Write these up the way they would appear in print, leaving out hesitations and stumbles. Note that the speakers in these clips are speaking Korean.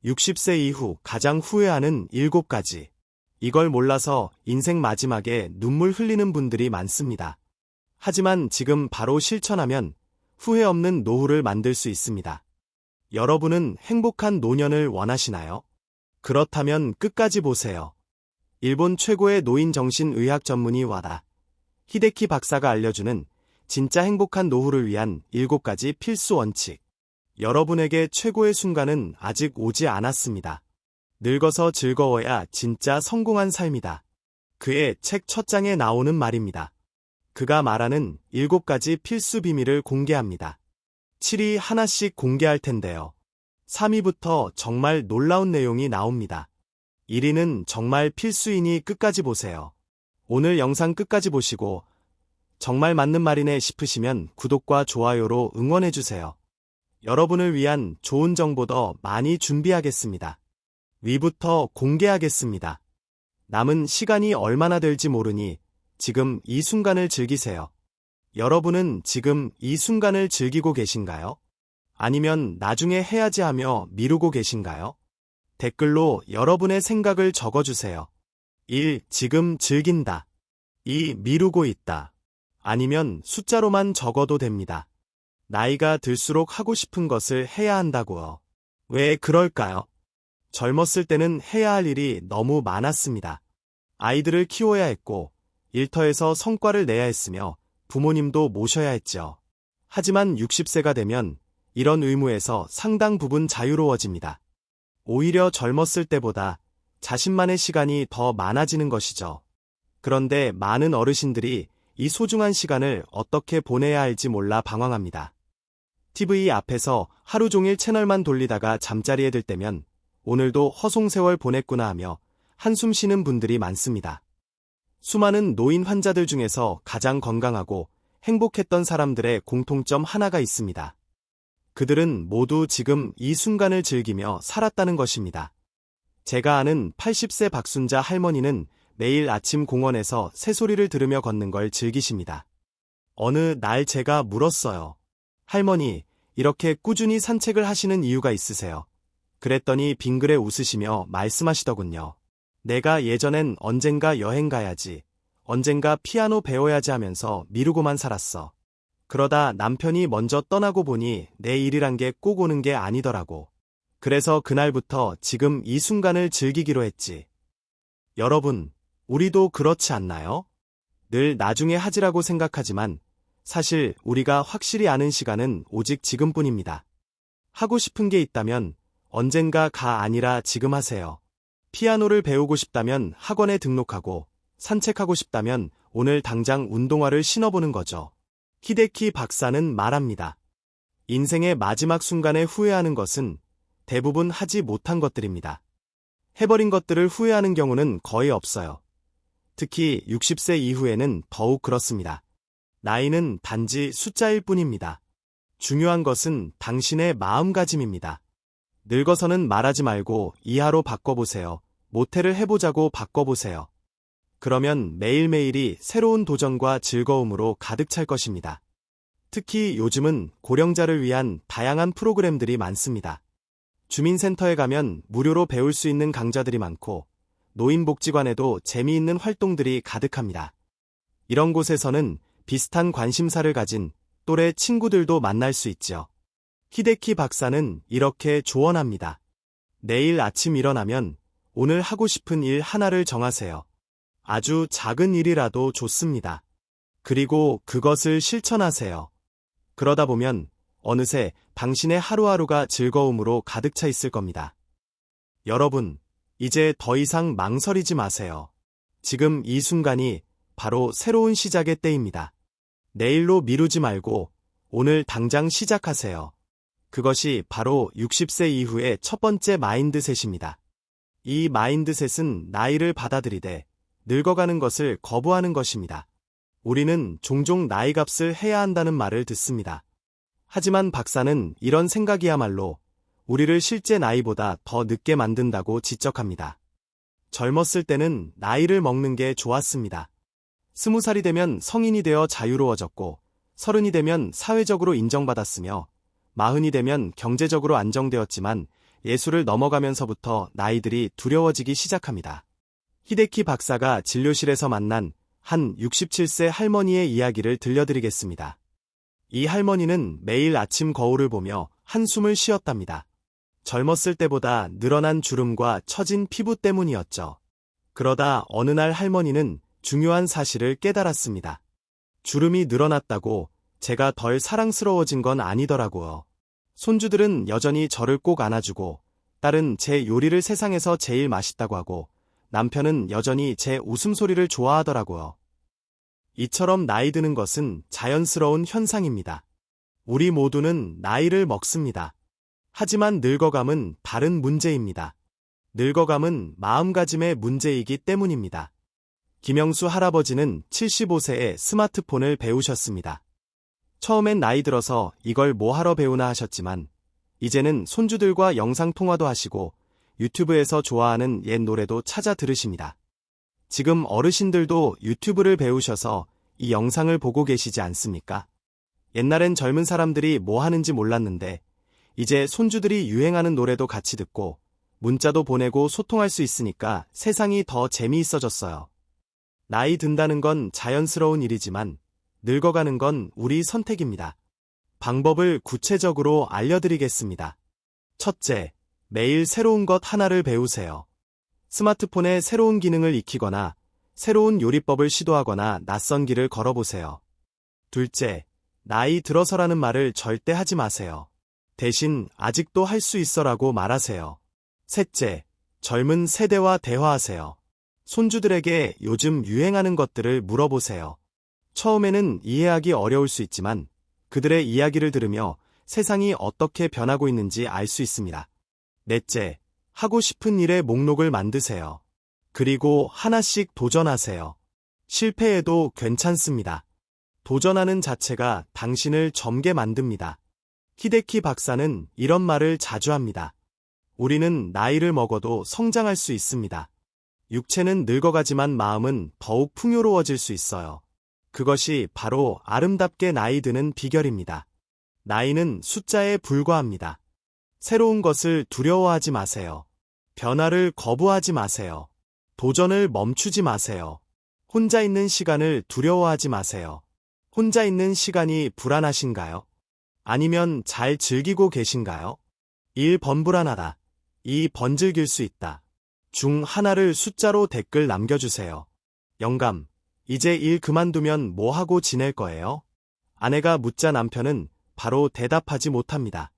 60세 이후 가장 후회하는 7가지. 이걸 몰라서 인생 마지막에 눈물 흘리는 분들이 많습니다. 하지만 지금 바로 실천하면 후회 없는 노후를 만들 수 있습니다. 여러분은 행복한 노년을 원하시나요? 그렇다면 끝까지 보세요. 일본 최고의 노인정신의학 전문의 와다 히데키 박사가 알려주는 진짜 행복한 노후를 위한 7가지 필수 원칙. 여러분에게 최고의 순간은 아직 오지 않았습니다. 늙어서 즐거워야 진짜 성공한 삶이다. 그의 책 첫 장에 나오는 말입니다. 그가 말하는 7가지 필수 비밀을 공개합니다. 7위 하나씩 공개할 텐데요. 3위부터 정말 놀라운 내용이 나옵니다. 1위는 정말 필수이니 끝까지 보세요. 오늘 영상 끝까지 보시고 정말 맞는 말이네 싶으시면 구독과 좋아요로 응원해주세요. 여러분을 위한 좋은 정보 더 많이 준비하겠습니다. 위부터 공개하겠습니다. 남은 시간이 얼마나 될지 모르니 지금 이 순간을 즐기세요. 여러분은 지금 이 순간을 즐기고 계신가요? 아니면 나중에 해야지 하며 미루고 계신가요? 댓글로 여러분의 생각을 적어주세요. 1. 지금 즐긴다. 2. 미루고 있다. 아니면 숫자로만 적어도 됩니다. 나이가 들수록 하고 싶은 것을 해야 한다고요. 왜 그럴까요? 젊었을 때는 해야 할 일이 너무 많았습니다. 아이들을 키워야 했고 일터에서 성과를 내야 했으며 부모님도 모셔야 했죠. 하지만 60세가 되면 이런 의무에서 상당 부분 자유로워집니다. 오히려 젊었을 때보다 자신만의 시간이 더 많아지는 것이죠. 그런데 많은 어르신들이 이 소중한 시간을 어떻게 보내야 할지 몰라 방황합니다. TV 앞에서 하루 종일 채널만 돌리다가 잠자리에 들 때면 오늘도 허송세월 보냈구나 하며 한숨 쉬는 분들이 많습니다. 수많은 노인 환자들 중에서 가장 건강하고 행복했던 사람들의 공통점 하나가 있습니다. 그들은 모두 지금 이 순간을 즐기며 살았다는 것입니다. 제가 아는 80세 박순자 할머니는 매일 아침 공원에서 새소리를 들으며 걷는 걸 즐기십니다. 어느 날 제가 물었어요. 할머니, 이렇게 꾸준히 산책을 하시는 이유가 있으세요? 그랬더니 빙그레 웃으시며 말씀하시더군요. 내가 예전엔 언젠가 여행 가야지, 언젠가 피아노 배워야지 하면서 미루고만 살았어. 그러다 남편이 먼저 떠나고 보니 내 일이란 게 꼭 오는 게 아니더라고. 그래서 그날부터 지금 이 순간을 즐기기로 했지. 여러분, 우리도 그렇지 않나요? 늘 나중에 하지라고 생각하지만 사실 우리가 확실히 아는 시간은 오직 지금뿐입니다. 하고 싶은 게 있다면 언젠가가 아니라 지금 하세요. 피아노를 배우고 싶다면 학원에 등록하고 산책하고 싶다면 오늘 당장 운동화를 신어보는 거죠. 히데키 박사는 말합니다. 인생의 마지막 순간에 후회하는 것은 대부분 하지 못한 것들입니다. 해버린 것들을 후회하는 경우는 거의 없어요. 특히 60세 이후에는 더욱 그렇습니다. 나이는 단지 숫자일 뿐입니다. 중요한 것은 당신의 마음가짐입니다. 늙어서는 말하지 말고 이하로 바꿔보세요. 모태를 해보자고 바꿔보세요. 그러면 매일매일이 새로운 도전과 즐거움으로 가득 찰 것입니다. 특히 요즘은 고령자를 위한 다양한 프로그램들이 많습니다. 주민센터에 가면 무료로 배울 수 있는 강좌들이 많고 노인복지관에도 재미있는 활동들이 가득합니다. 이런 곳에서는 비슷한 관심사를 가진 또래 친구들도 만날 수 있죠. 히데키 박사는 이렇게 조언합니다. 내일 아침 일어나면 오늘 하고 싶은 일 하나를 정하세요. 아주 작은 일이라도 좋습니다. 그리고 그것을 실천하세요. 그러다 보면 어느새 당신의 하루하루가 즐거움으로 가득 차 있을 겁니다. 여러분, 이제 더 이상 망설이지 마세요. 지금 이 순간이 바로 새로운 시작의 때입니다. 내일로 미루지 말고 오늘 당장 시작하세요. 그것이 바로 60세 이후의 첫 번째 마인드셋입니다. 이 마인드셋은 나이를 받아들이되 늙어가는 것을 거부하는 것입니다. 우리는 종종 나이값을 해야 한다는 말을 듣습니다. 하지만 박사는 이런 생각이야말로 우리를 실제 나이보다 더 늦게 만든다고 지적합니다. 젊었을 때는 나이를 먹는 게 좋았습니다. 20살이 되면 성인이 되어 자유로워졌고 30이 되면 사회적으로 인정받았으며 40이 되면 경제적으로 안정되었지만 예술을 넘어가면서부터 나이들이 두려워지기 시작합니다. 히데키 박사가 진료실에서 만난 한 67세 할머니의 이야기를 들려드리겠습니다. 이 할머니는 매일 아침 거울을 보며 한숨을 쉬었답니다. 젊었을 때보다 늘어난 주름과 처진 피부 때문이었죠. 그러다 어느 날 할머니는 중요한 사실을 깨달았습니다. 주름이 늘어났다고 제가 덜 사랑스러워진 건 아니더라고요. 손주들은 여전히 저를 꼭 안아주고, 딸은 제 요리를 세상에서 제일 맛있다고 하고, 남편은 여전히 제 웃음소리를 좋아하더라고요. 이처럼 나이 드는 것은 자연스러운 현상입니다. 우리 모두는 나이를 먹습니다. 하지만 늙어감은 다른 문제입니다. 늙어감은 마음가짐의 문제이기 때문입니다. 김영수 할아버지는 75세에 스마트폰을 배우셨습니다. 처음엔 나이 들어서 이걸 뭐하러 배우나 하셨지만 이제는 손주들과 영상통화도 하시고 유튜브에서 좋아하는 옛 노래도 찾아 들으십니다. 지금 어르신들도 유튜브를 배우셔서 이 영상을 보고 계시지 않습니까? 옛날엔 젊은 사람들이 뭐 하는지 몰랐는데 이제 손주들이 유행하는 노래도 같이 듣고 문자도 보내고 소통할 수 있으니까 세상이 더 재미있어졌어요. 나이 든다는 건 자연스러운 일이지만 늙어가는 건 우리 선택입니다. 방법을 구체적으로 알려드리겠습니다. 첫째, 매일 새로운 것 하나를 배우세요. 스마트폰에 새로운 기능을 익히거나 새로운 요리법을 시도하거나 낯선 길을 걸어보세요. 둘째, 나이 들어서라는 말을 절대 하지 마세요. 대신 아직도 할 수 있어라고 말하세요. 셋째, 젊은 세대와 대화하세요. 손주들에게 요즘 유행하는 것들을 물어보세요. 처음에는 이해하기 어려울 수 있지만 그들의 이야기를 들으며 세상이 어떻게 변하고 있는지 알 수 있습니다. 넷째, 하고 싶은 일의 목록을 만드세요. 그리고 하나씩 도전하세요. 실패해도 괜찮습니다. 도전하는 자체가 당신을 젊게 만듭니다. 히데키 박사는 이런 말을 자주 합니다. 우리는 나이를 먹어도 성장할 수 있습니다. 육체는 늙어가지만 마음은 더욱 풍요로워질 수 있어요. 그것이 바로 아름답게 나이 드는 비결입니다. 나이는 숫자에 불과합니다. 새로운 것을 두려워하지 마세요. 변화를 거부하지 마세요. 도전을 멈추지 마세요. 혼자 있는 시간을 두려워하지 마세요. 혼자 있는 시간이 불안하신가요? 아니면 잘 즐기고 계신가요? 1번 불안하다. 2번 즐길 수 있다. 중 하나를 숫자로 댓글 남겨주세요. 영감, 이제 일 그만두면 뭐 하고 지낼 거예요? 아내가 묻자 남편은 바로 대답하지 못합니다.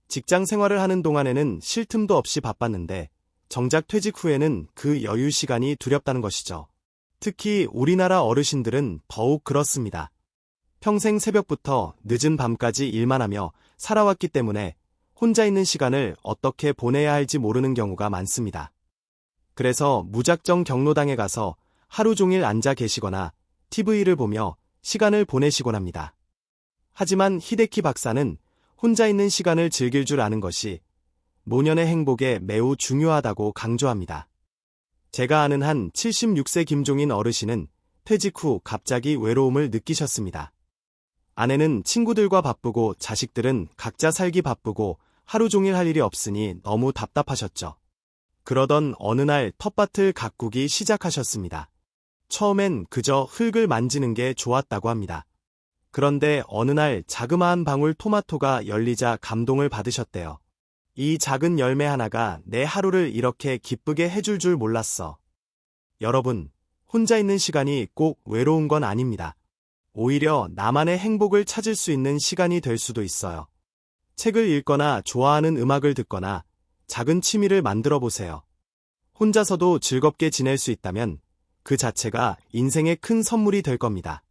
직장 생활을 하는 동안에는 쉴 틈도 없이 바빴는데 정작 퇴직 후에는 그 여유 시간이 두렵다는 것이죠. 특히 우리나라 어르신들은 더욱 그렇습니다. 평생 새벽부터 늦은 밤까지 일만 하며 살아왔기 때문에 혼자 있는 시간을 어떻게 보내야 할지 모르는 경우가 많습니다. 그래서 무작정 경로당에 가서 하루 종일 앉아 계시거나 TV를 보며 시간을 보내시곤 합니다. 하지만 히데키 박사는 혼자 있는 시간을 즐길 줄 아는 것이 노년의 행복에 매우 중요하다고 강조합니다. 제가 아는 한 76세 김종인 어르신은 퇴직 후 갑자기 외로움을 느끼셨습니다. 아내는 친구들과 바쁘고 자식들은 각자 살기 바쁘고 하루 종일 할 일이 없으니 너무 답답하셨죠. 그러던 어느 날 텃밭을 가꾸기 시작하셨습니다. 처음엔 그저 흙을 만지는 게 좋았다고 합니다. 그런데 어느 날 자그마한 방울 토마토가 열리자 감동을 받으셨대요. 이 작은 열매 하나가 내 하루를 이렇게 기쁘게 해줄 줄 몰랐어. 여러분, 혼자 있는 시간이 꼭 외로운 건 아닙니다. 오히려 나만의 행복을 찾을 수 있는 시간이 될 수도 있어요. 책을 읽거나 좋아하는 음악을 듣거나 작은 취미를 만들어 보세요. 혼자서도 즐겁게 지낼 수 있다면 그 자체가 인생의 큰 선물이 될 겁니다.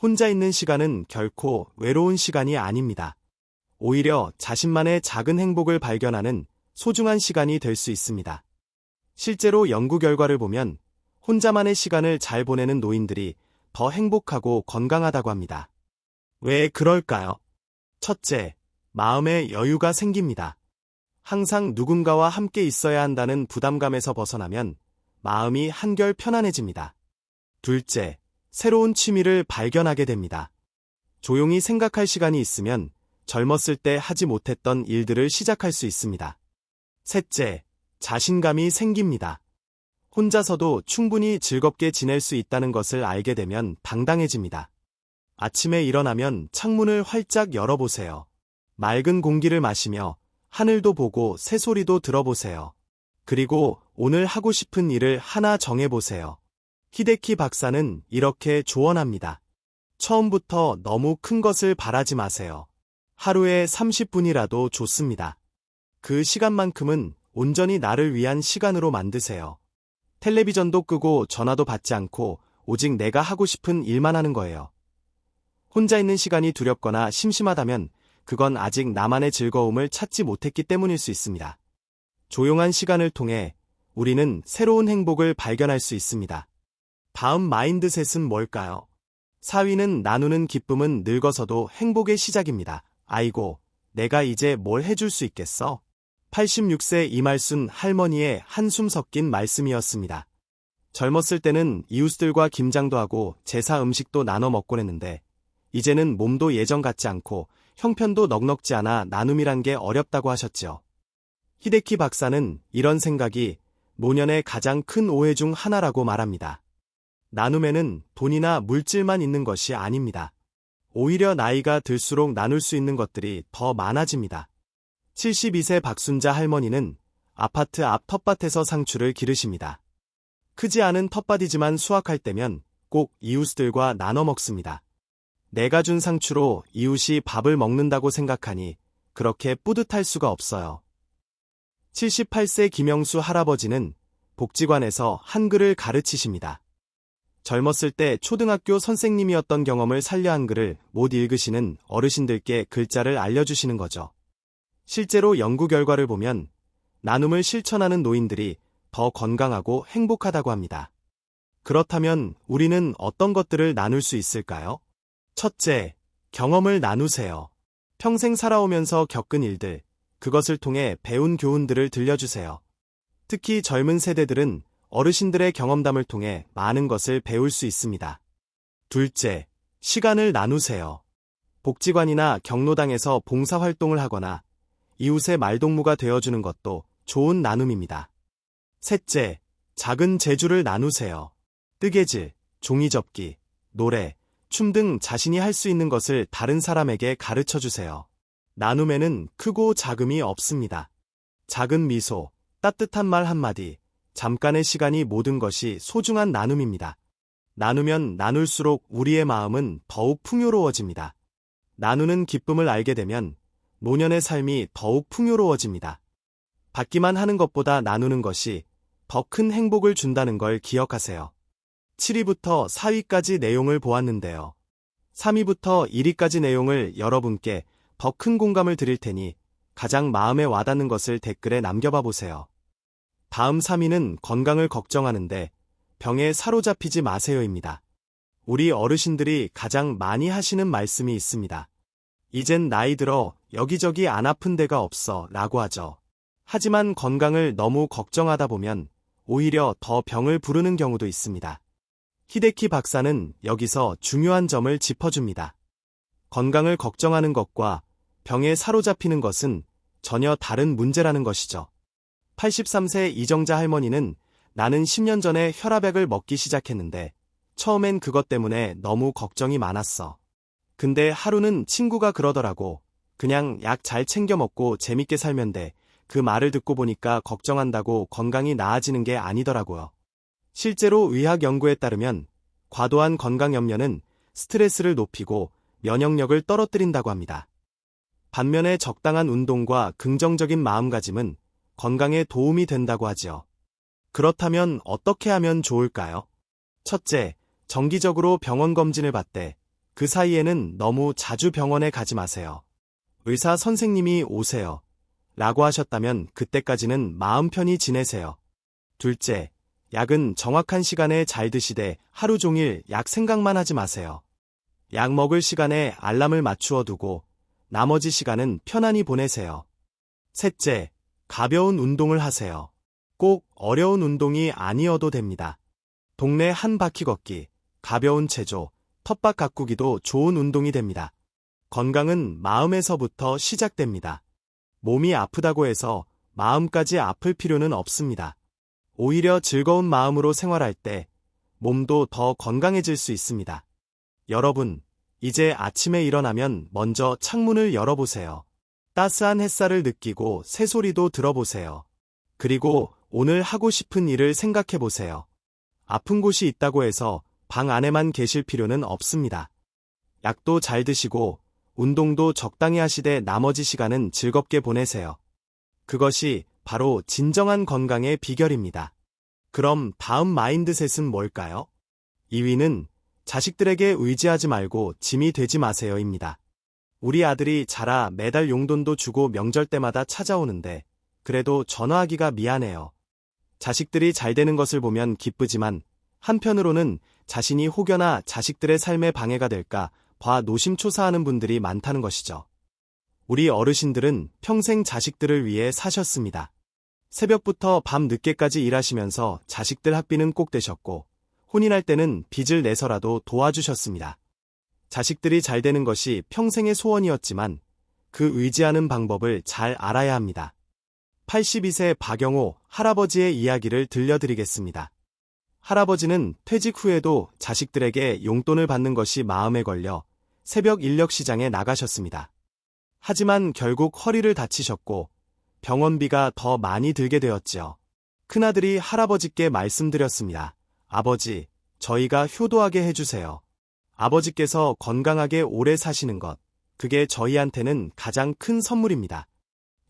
혼자 있는 시간은 결코 외로운 시간이 아닙니다. 오히려 자신만의 작은 행복을 발견하는 소중한 시간이 될 수 있습니다. 실제로 연구 결과를 보면 혼자만의 시간을 잘 보내는 노인들이 더 행복하고 건강하다고 합니다. 왜 그럴까요? 첫째, 마음의 여유가 생깁니다. 항상 누군가와 함께 있어야 한다는 부담감에서 벗어나면 마음이 한결 편안해집니다. 둘째, 새로운 취미를 발견하게 됩니다. 조용히 생각할 시간이 있으면 젊었을 때 하지 못했던 일들을 시작할 수 있습니다. 셋째, 자신감이 생깁니다. 혼자서도 충분히 즐겁게 지낼 수 있다는 것을 알게 되면 당당해집니다. 아침에 일어나면 창문을 활짝 열어보세요. 맑은 공기를 마시며 하늘도 보고 새소리도 들어보세요. 그리고 오늘 하고 싶은 일을 하나 정해보세요. 히데키 박사는 이렇게 조언합니다. 처음부터 너무 큰 것을 바라지 마세요. 하루에 30분이라도 좋습니다. 그 시간만큼은 온전히 나를 위한 시간으로 만드세요. 텔레비전도 끄고 전화도 받지 않고 오직 내가 하고 싶은 일만 하는 거예요. 혼자 있는 시간이 두렵거나 심심하다면 그건 아직 나만의 즐거움을 찾지 못했기 때문일 수 있습니다. 조용한 시간을 통해 우리는 새로운 행복을 발견할 수 있습니다. 다음 마인드셋은 뭘까요? 4위는 나누는 기쁨은 늙어서도 행복의 시작입니다. 아이고, 내가 이제 뭘 해줄 수 있겠어? 86세 이말순 할머니의 한숨 섞인 말씀이었습니다. 젊었을 때는 이웃들과 김장도 하고 제사 음식도 나눠 먹곤 했는데 이제는 몸도 예전 같지 않고 형편도 넉넉지 않아 나눔이란 게 어렵다고 하셨지요. 히데키 박사는 이런 생각이 노년의 가장 큰 오해 중 하나라고 말합니다. 나눔에는 돈이나 물질만 있는 것이 아닙니다. 오히려 나이가 들수록 나눌 수 있는 것들이 더 많아집니다. 72세 박순자 할머니는 아파트 앞 텃밭에서 상추를 기르십니다. 크지 않은 텃밭이지만 수확할 때면 꼭 이웃들과 나눠 먹습니다. 내가 준 상추로 이웃이 밥을 먹는다고 생각하니 그렇게 뿌듯할 수가 없어요. 78세 김영수 할아버지는 복지관에서 한글을 가르치십니다. 젊었을 때 초등학교 선생님이었던 경험을 살려 한글을 못 읽으시는 어르신들께 글자를 알려주시는 거죠. 실제로 연구 결과를 보면 나눔을 실천하는 노인들이 더 건강하고 행복하다고 합니다. 그렇다면 우리는 어떤 것들을 나눌 수 있을까요? 첫째, 경험을 나누세요. 평생 살아오면서 겪은 일들, 그것을 통해 배운 교훈들을 들려주세요. 특히 젊은 세대들은 어르신들의 경험담을 통해 많은 것을 배울 수 있습니다. 둘째, 시간을 나누세요. 복지관이나 경로당에서 봉사활동을 하거나 이웃의 말동무가 되어주는 것도 좋은 나눔입니다. 셋째, 작은 재주를 나누세요. 뜨개질, 종이접기, 노래, 춤 등 자신이 할 수 있는 것을 다른 사람에게 가르쳐주세요. 나눔에는 크고 작음이 없습니다. 작은 미소, 따뜻한 말 한마디, 잠깐의 시간이 모든 것이 소중한 나눔입니다. 나누면 나눌수록 우리의 마음은 더욱 풍요로워집니다. 나누는 기쁨을 알게 되면 노년의 삶이 더욱 풍요로워집니다. 받기만 하는 것보다 나누는 것이 더 큰 행복을 준다는 걸 기억하세요. 7위부터 4위까지 내용을 보았는데요. 3위부터 1위까지 내용을 여러분께 더 큰 공감을 드릴 테니 가장 마음에 와닿는 것을 댓글에 남겨봐 보세요. 다음 3위는 건강을 걱정하는데 병에 사로잡히지 마세요입니다. 우리 어르신들이 가장 많이 하시는 말씀이 있습니다. 이젠 나이 들어 여기저기 안 아픈 데가 없어 라고 하죠. 하지만 건강을 너무 걱정하다 보면 오히려 더 병을 부르는 경우도 있습니다. 히데키 박사는 여기서 중요한 점을 짚어줍니다. 건강을 걱정하는 것과 병에 사로잡히는 것은 전혀 다른 문제라는 것이죠. 83세 이정자 할머니는 나는 10년 전에 혈압약을 먹기 시작했는데 처음엔 그것 때문에 너무 걱정이 많았어. 근데 하루는 친구가 그러더라고. 그냥 약 잘 챙겨 먹고 재밌게 살면 돼. 그 말을 듣고 보니까 걱정한다고 건강이 나아지는 게 아니더라고요. 실제로 의학 연구에 따르면 과도한 건강 염려는 스트레스를 높이고 면역력을 떨어뜨린다고 합니다. 반면에 적당한 운동과 긍정적인 마음가짐은 건강에 도움이 된다고 하지요. 그렇다면 어떻게 하면 좋을까요? 첫째, 정기적으로 병원 검진을 받되 그 사이에는 너무 자주 병원에 가지 마세요. 의사 선생님이 오세요. 라고 하셨다면 그때까지는 마음 편히 지내세요. 둘째, 약은 정확한 시간에 잘 드시되 하루 종일 약 생각만 하지 마세요. 약 먹을 시간에 알람을 맞추어 두고 나머지 시간은 편안히 보내세요. 셋째, 가벼운 운동을 하세요. 꼭 어려운 운동이 아니어도 됩니다. 동네 한 바퀴 걷기, 가벼운 체조, 텃밭 가꾸기도 좋은 운동이 됩니다. 건강은 마음에서부터 시작됩니다. 몸이 아프다고 해서 마음까지 아플 필요는 없습니다. 오히려 즐거운 마음으로 생활할 때 몸도 더 건강해질 수 있습니다. 여러분, 이제 아침에 일어나면 먼저 창문을 열어보세요. 따스한 햇살을 느끼고 새소리도 들어보세요. 그리고 오늘 하고 싶은 일을 생각해보세요. 아픈 곳이 있다고 해서 방 안에만 계실 필요는 없습니다. 약도 잘 드시고 운동도 적당히 하시되 나머지 시간은 즐겁게 보내세요. 그것이 바로 진정한 건강의 비결입니다. 그럼 다음 마인드셋은 뭘까요? 2위는 자식들에게 의지하지 말고 짐이 되지 마세요입니다. 우리 아들이 자라 매달 용돈도 주고 명절 때마다 찾아오는데 그래도 전화하기가 미안해요. 자식들이 잘 되는 것을 보면 기쁘지만 한편으로는 자신이 혹여나 자식들의 삶에 방해가 될까 봐 노심초사하는 분들이 많다는 것이죠. 우리 어르신들은 평생 자식들을 위해 사셨습니다. 새벽부터 밤 늦게까지 일하시면서 자식들 학비는 꼭 대셨고 혼인할 때는 빚을 내서라도 도와주셨습니다. 자식들이 잘 되는 것이 평생의 소원이었지만 그 의지하는 방법을 잘 알아야 합니다. 82세 박영호 할아버지의 이야기를 들려드리겠습니다. 할아버지는 퇴직 후에도 자식들에게 용돈을 받는 것이 마음에 걸려 새벽 인력시장에 나가셨습니다. 하지만 결국 허리를 다치셨고 병원비가 더 많이 들게 되었지요. 큰아들이 할아버지께 말씀드렸습니다. 아버지, 저희가 효도하게 해주세요. 아버지께서 건강하게 오래 사시는 것, 그게 저희한테는 가장 큰 선물입니다.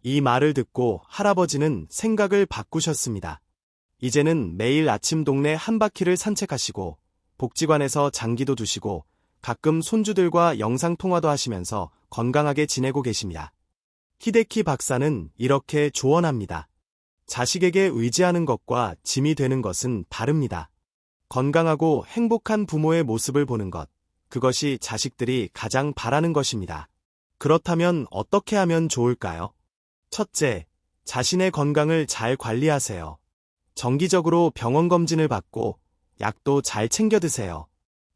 이 말을 듣고 할아버지는 생각을 바꾸셨습니다. 이제는 매일 아침 동네 한 바퀴를 산책하시고 복지관에서 장기도 두시고 가끔 손주들과 영상통화도 하시면서 건강하게 지내고 계십니다. 히데키 박사는 이렇게 조언합니다. 자식에게 의지하는 것과 짐이 되는 것은 다릅니다. 건강하고 행복한 부모의 모습을 보는 것, 그것이 자식들이 가장 바라는 것입니다. 그렇다면 어떻게 하면 좋을까요? 첫째, 자신의 건강을 잘 관리하세요. 정기적으로 병원 검진을 받고 약도 잘 챙겨 드세요.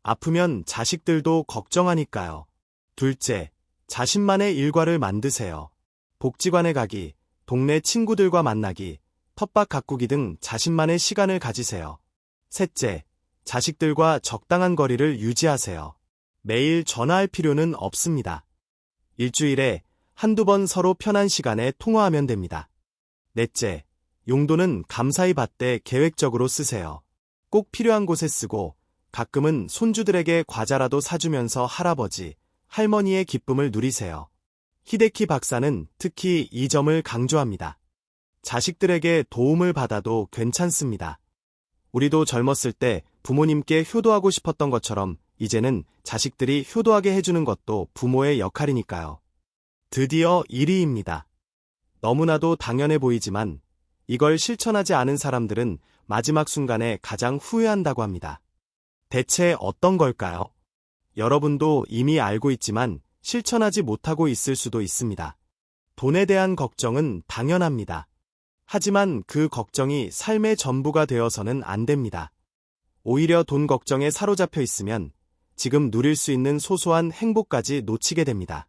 아프면 자식들도 걱정하니까요. 둘째, 자신만의 일과를 만드세요. 복지관에 가기, 동네 친구들과 만나기, 텃밭 가꾸기 등 자신만의 시간을 가지세요. 셋째, 자식들과 적당한 거리를 유지하세요. 매일 전화할 필요는 없습니다. 일주일에 한두 번 서로 편한 시간에 통화하면 됩니다. 넷째, 용돈은 감사히 받되 계획적으로 쓰세요. 꼭 필요한 곳에 쓰고 가끔은 손주들에게 과자라도 사주면서 할아버지, 할머니의 기쁨을 누리세요. 히데키 박사는 특히 이 점을 강조합니다. 자식들에게 도움을 받아도 괜찮습니다. 우리도 젊었을 때 부모님께 효도하고 싶었던 것처럼 이제는 자식들이 효도하게 해주는 것도 부모의 역할이니까요. 드디어 1위입니다. 너무나도 당연해 보이지만 이걸 실천하지 않은 사람들은 마지막 순간에 가장 후회한다고 합니다. 대체 어떤 걸까요? 여러분도 이미 알고 있지만 실천하지 못하고 있을 수도 있습니다. 돈에 대한 걱정은 당연합니다. 하지만 그 걱정이 삶의 전부가 되어서는 안 됩니다. 오히려 돈 걱정에 사로잡혀 있으면 지금 누릴 수 있는 소소한 행복까지 놓치게 됩니다.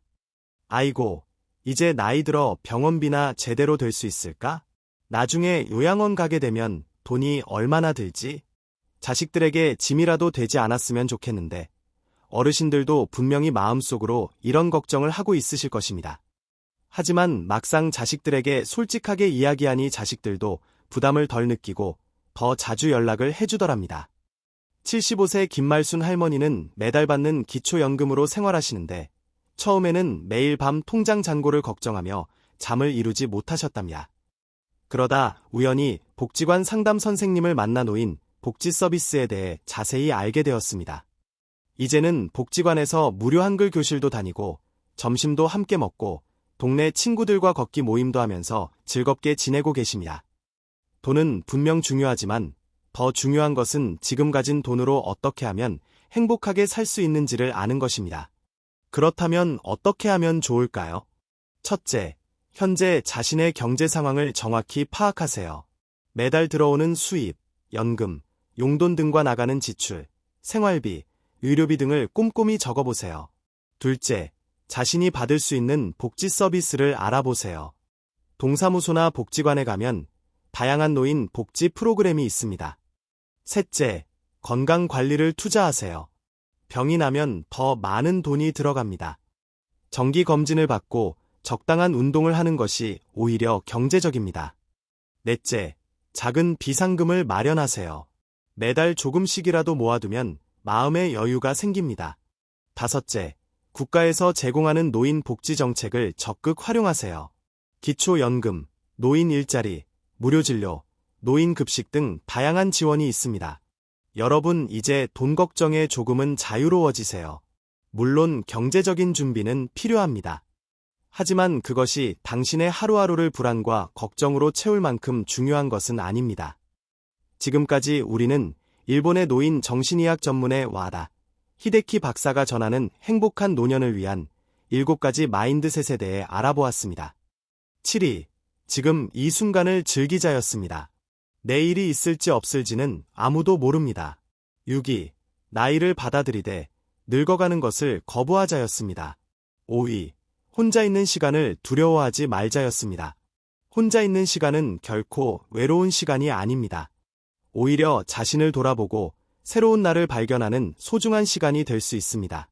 아이고, 이제 나이 들어 병원비나 제대로 될 수 있을까? 나중에 요양원 가게 되면 돈이 얼마나 들지? 자식들에게 짐이라도 되지 않았으면 좋겠는데 어르신들도 분명히 마음속으로 이런 걱정을 하고 있으실 것입니다. 하지만 막상 자식들에게 솔직하게 이야기하니 자식들도 부담을 덜 느끼고 더 자주 연락을 해주더랍니다. 75세 김말순 할머니는 매달 받는 기초연금으로 생활하시는데 처음에는 매일 밤 통장 잔고를 걱정하며 잠을 이루지 못하셨답니다. 그러다 우연히 복지관 상담 선생님을 만나 놓인 복지 서비스에 대해 자세히 알게 되었습니다. 이제는 복지관에서 무료 한글 교실도 다니고 점심도 함께 먹고 동네 친구들과 걷기 모임도 하면서 즐겁게 지내고 계십니다. 돈은 분명 중요하지만 더 중요한 것은 지금 가진 돈으로 어떻게 하면 행복하게 살 수 있는지를 아는 것입니다. 그렇다면 어떻게 하면 좋을까요? 첫째, 현재 자신의 경제 상황을 정확히 파악하세요. 매달 들어오는 수입, 연금, 용돈 등과 나가는 지출, 생활비, 의료비 등을 꼼꼼히 적어보세요. 둘째, 자신이 받을 수 있는 복지 서비스를 알아보세요. 동사무소나 복지관에 가면 다양한 노인 복지 프로그램이 있습니다. 셋째, 건강 관리를 투자하세요. 병이 나면 더 많은 돈이 들어갑니다. 정기 검진을 받고 적당한 운동을 하는 것이 오히려 경제적입니다. 넷째, 작은 비상금을 마련하세요. 매달 조금씩이라도 모아두면 마음의 여유가 생깁니다. 다섯째, 국가에서 제공하는 노인 복지 정책을 적극 활용하세요. 기초연금, 노인 일자리, 무료진료, 노인급식 등 다양한 지원이 있습니다. 여러분 이제 돈 걱정에 조금은 자유로워지세요. 물론 경제적인 준비는 필요합니다. 하지만 그것이 당신의 하루하루를 불안과 걱정으로 채울 만큼 중요한 것은 아닙니다. 지금까지 우리는 일본의 노인 정신의학 전문의 와다 히데키 박사가 전하는 행복한 노년을 위한 7가지 마인드셋에 대해 알아보았습니다. 7위, 지금 이 순간을 즐기자였습니다. 내일이 있을지 없을지는 아무도 모릅니다. 6위, 나이를 받아들이되 늙어가는 것을 거부하자였습니다. 5위, 혼자 있는 시간을 두려워하지 말자였습니다. 혼자 있는 시간은 결코 외로운 시간이 아닙니다. 오히려 자신을 돌아보고 새로운 나를 발견하는 소중한 시간이 될 수 있습니다.